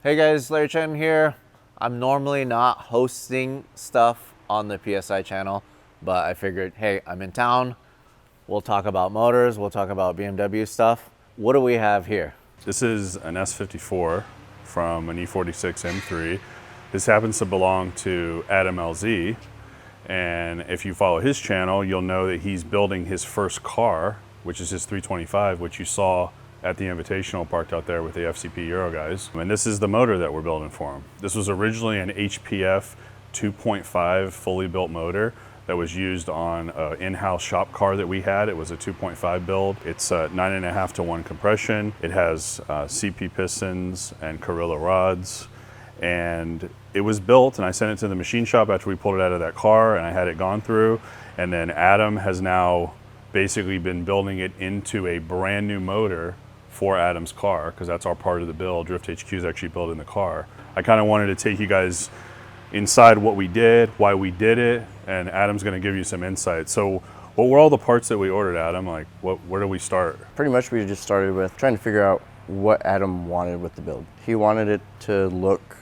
Hey guys, Larry Chen here. I'm normally not hosting stuff on the PSI channel, but I figured, hey, I'm in town. We'll talk about motors, we'll talk about BMW stuff. What do we have here? This is an S54 from an E46 M3. This happens to belong to AdamLZ, and if you follow his channel, you'll know that he's building his first car, which is his 325, which you saw at the Invitational parked out there with the FCP Euro guys. And this is the motor that we're building for him. This was originally an HPF 2.5 fully built motor that was used on an in-house shop car that we had. It was a 2.5 build. It's 9.5 to 1 compression. It has CP pistons and Carilla rods. And it was built, and I sent it to the machine shop after we pulled it out of that car, and I had it gone through. And then Adam has now basically been building it into a brand new motor for Adam's car, because that's our part of the build. Drift HQ is actually building the car. I kind of wanted to take you guys inside what we did, why we did it, and Adam's going to give you some insight. So what were all the parts that we ordered, Adam? Like, where do we start? Pretty much we just started with trying to figure out what Adam wanted with the build. He wanted it to look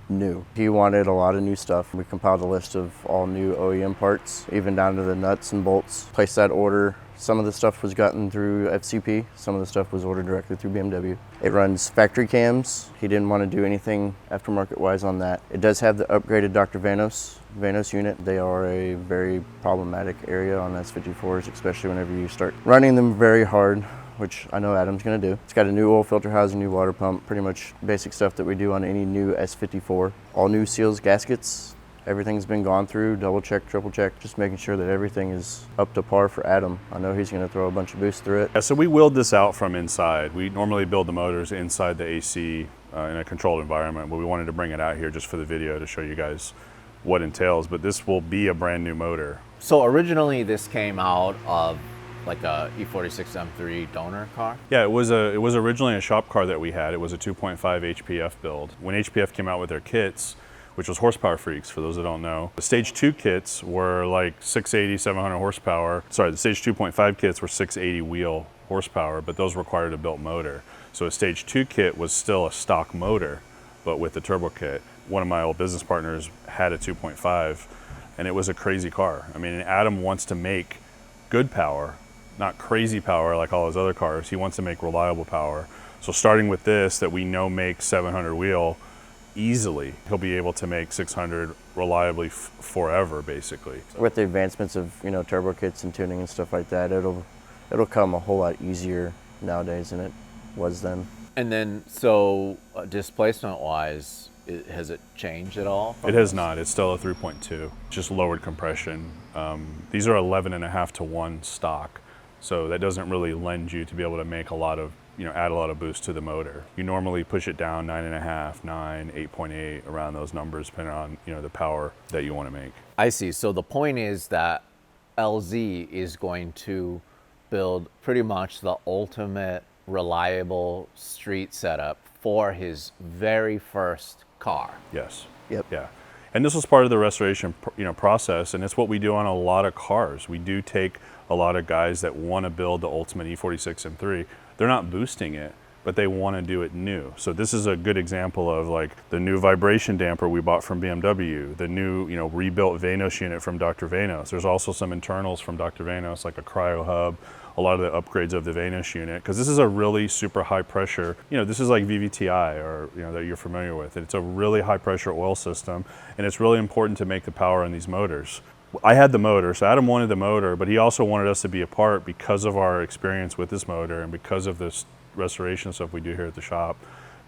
new. He wanted a lot of new stuff. We compiled a list of all new OEM parts, even down to the nuts and bolts. Placed that order. Some of the stuff was gotten through FCP, some of the stuff was ordered directly through BMW. It runs factory cams. He didn't want to do anything aftermarket-wise on that. It does have the upgraded Dr. Vanos unit. They are a very problematic area on S54s, especially whenever you start running them very hard, which I know Adam's going to do. It's got a new oil filter housing, new water pump, pretty much basic stuff that we do on any new S54. All new seals, gaskets. Everything's been gone through, double check, triple check, just making sure that everything is up to par for Adam. I know he's gonna throw a bunch of boost through it. Yeah, so we wheeled this out from inside. We normally build the motors inside the AC in a controlled environment, but we wanted to bring it out here just for the video to show you guys what entails, but this will be a brand new motor. So originally this came out of like a E46 M3 donor car? Yeah, it was originally a shop car that we had. It was a 2.5 HPF build. When HPF came out with their kits, which was Horsepower Freaks, for those that don't know. The Stage 2 kits were like 680, 700 horsepower. Sorry, the Stage 2.5 kits were 680 wheel horsepower, but those required a built motor. So a Stage 2 kit was still a stock motor, but with the turbo kit. One of my old business partners had a 2.5, and it was a crazy car. I mean, Adam wants to make good power, not crazy power like all his other cars. He wants to make reliable power. So starting with this, that we know makes 700 wheel, easily, he'll be able to make 600 reliably forever, basically. With the advancements of turbo kits and tuning and stuff like that, it'll come a whole lot easier nowadays than it was then. And then, so displacement-wise, has it changed at all? It has not. It's still a 3.2, just lowered compression. These are 11.5 to 1 stock, so that doesn't really lend you to be able to make a lot of add a lot of boost to the motor. You normally push it down 9.5, 9, 8.8, around those numbers, depending on the power that you want to make. I see. So the point is that LZ is going to build pretty much the ultimate reliable street setup for his very first car. Yes. Yep. Yeah. And this was part of the restoration process, and it's what we do on a lot of cars. We do take a lot of guys that want to build the ultimate E46 M3. They're not boosting it, but they want to do it new. So this is a good example of like the new vibration damper we bought from BMW, the new rebuilt Vanos unit from Dr. Vanos. There's also some internals from Dr. Vanos, like a cryo hub, a lot of the upgrades of the Vanos unit, because this is a really super high pressure, this is like VVTi or that you're familiar with. It's a really high pressure oil system, and it's really important to make the power in these motors. I had the motor, so Adam wanted the motor, but he also wanted us to be a part because of our experience with this motor and because of this restoration stuff we do here at the shop,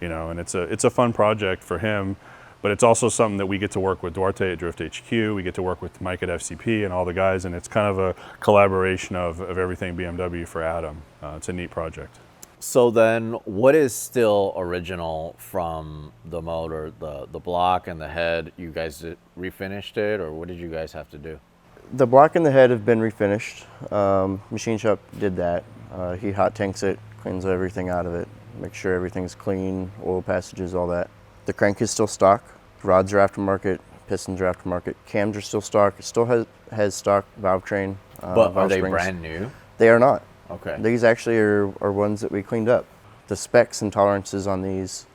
and it's a fun project for him, but it's also something that we get to work with Duarte at Drift HQ, we get to work with Mike at FCP and all the guys, and it's kind of a collaboration of everything BMW for Adam. It's a neat project. So then what is still original from the motor, the block and the head? You guys refinished it, or what did you guys have to do? The block and the head have been refinished. Machine shop did that. He hot tanks it, cleans everything out of it, makes sure everything's clean, oil passages, all that. The crank is still stock. Rods are aftermarket, pistons are aftermarket. Cams are still stock. It still has stock valve train. But are they springs. brand new? They are not. Okay. These actually are ones that we cleaned up. The specs and tolerances on these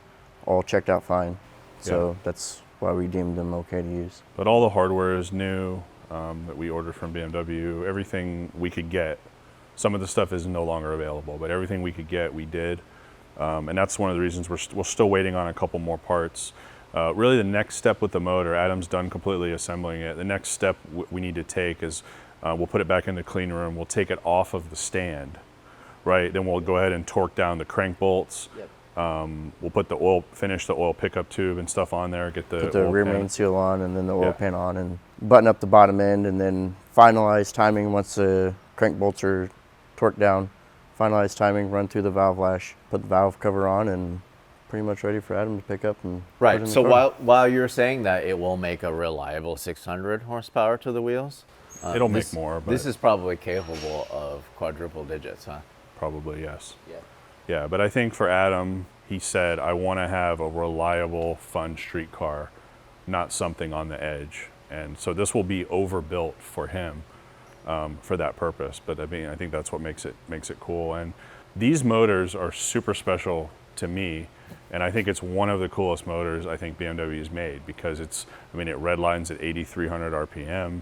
all checked out fine. So that's why we deemed them okay to use. But all the hardware is new that we ordered from BMW. Everything we could get. Some of the stuff is no longer available, but everything we could get, we did. And that's one of the reasons we're still waiting on a couple more parts. Really the next step with the motor, Adam's done completely assembling it. The next step we need to take is we'll put it back in the clean room. We'll take it off of the stand, right? Then we'll go ahead and torque down the crank bolts. Yep. We'll put the finish the oil pickup tube and stuff on there, get the Put the oil rear pan. main seal on and then the oil pan on and button up the bottom end and then finalize timing once the crank bolts are torqued down. Finalize timing, run through the valve lash, put the valve cover on, and pretty much ready for Adam to pick up and put it Right. in So the car. while you're saying that it will make a reliable 600 horsepower to the wheels, It'll make more, but this is probably capable of quadruple digits, huh? probably yes. Yeah. Yeah, but I think for Adam, he said, I want to have a reliable, fun street car, not something on the edge. And so this will be overbuilt for him for that purpose. But I mean, I think that's what makes it cool. And these motors are super special to me. And I think it's one of the coolest motors I think BMW has made because it redlines at 8,300 RPM.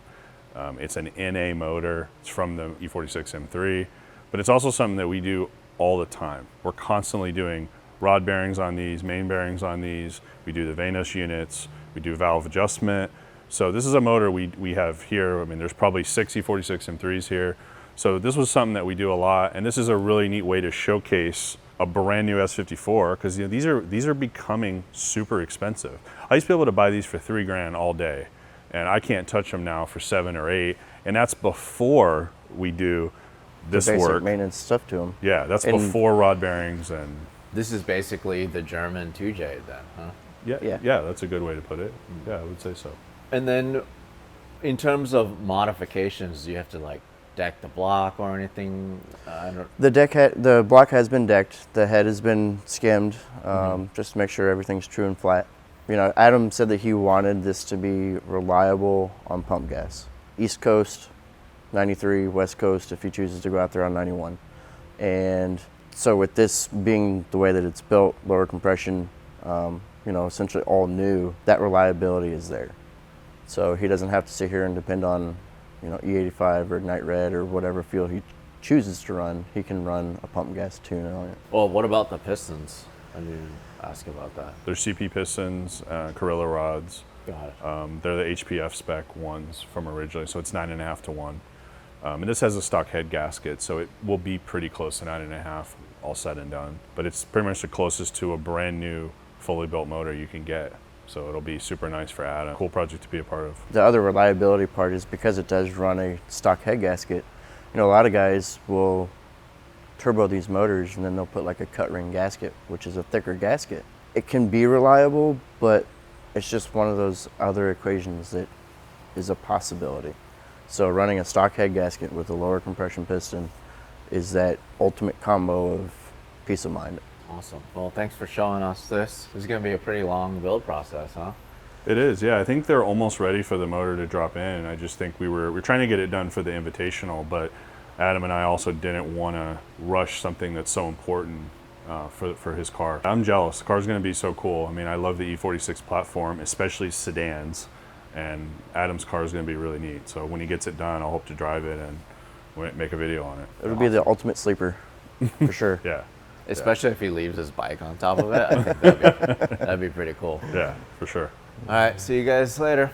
It's an NA motor. It's from the E46 M3, but it's also something that we do all the time. We're constantly doing rod bearings on these, main bearings on these. We do the Vanos units. We do valve adjustment. So this is a motor we have here. I mean, there's probably 6 E46 M3s here. So this was something that we do a lot, and this is a really neat way to showcase a brand new S54 because these are becoming super expensive. I used to be able to buy these for $3,000 all day, and I can't touch them now for 7 or 8, and that's before we do this Basic work. maintenance stuff to them. Yeah, that's And- before rod bearings and This is basically the German 2J then, huh? yeah, that's a good way to put it. Yeah, I would say so. And then in terms of modifications, do you have to like deck the block or anything? The block has been decked. The head has been skimmed, just to make sure everything's true and flat. You know, Adam said that he wanted this to be reliable on pump gas. East Coast, 93, West Coast, if he chooses to go out there on 91. And so with this being the way that it's built, lower compression, essentially all new, that reliability is there. So he doesn't have to sit here and depend on, E85 or night red or whatever fuel he chooses to run. He can run a pump gas tune on it. Well, what about the pistons? I didn't ask about that. They're CP pistons, Carilla rods. Got it. They're the HPF spec ones from originally, so it's 9.5 to 1. And this has a stock head gasket, so it will be pretty close to 9.5 all said and done. But it's pretty much the closest to a brand new, fully built motor you can get. So it'll be super nice for Adam. Cool project to be a part of. The other reliability part is because it does run a stock head gasket. A lot of guys will turbo these motors and then they'll put like a cut ring gasket, which is a thicker gasket. It can be reliable, but it's just one of those other equations that is a possibility. So running a stock head gasket with a lower compression piston is that ultimate combo of peace of mind. Awesome. Well, thanks for showing us this. This is going to be a pretty long build process, huh? It is, yeah. I think they're almost ready for the motor to drop in. I just think we're trying to get it done for the Invitational, but Adam and I also didn't want to rush something that's so important for his car. I'm jealous. The car's going to be so cool. I mean, I love the E46 platform, especially sedans, and Adam's car is going to be really neat. So when he gets it done, I'll hope to drive it and make a video on it. It'll be the ultimate sleeper, for sure. Yeah. Especially if he leaves his bike on top of it. I think that'd be pretty cool. Yeah, for sure. All right, see you guys later.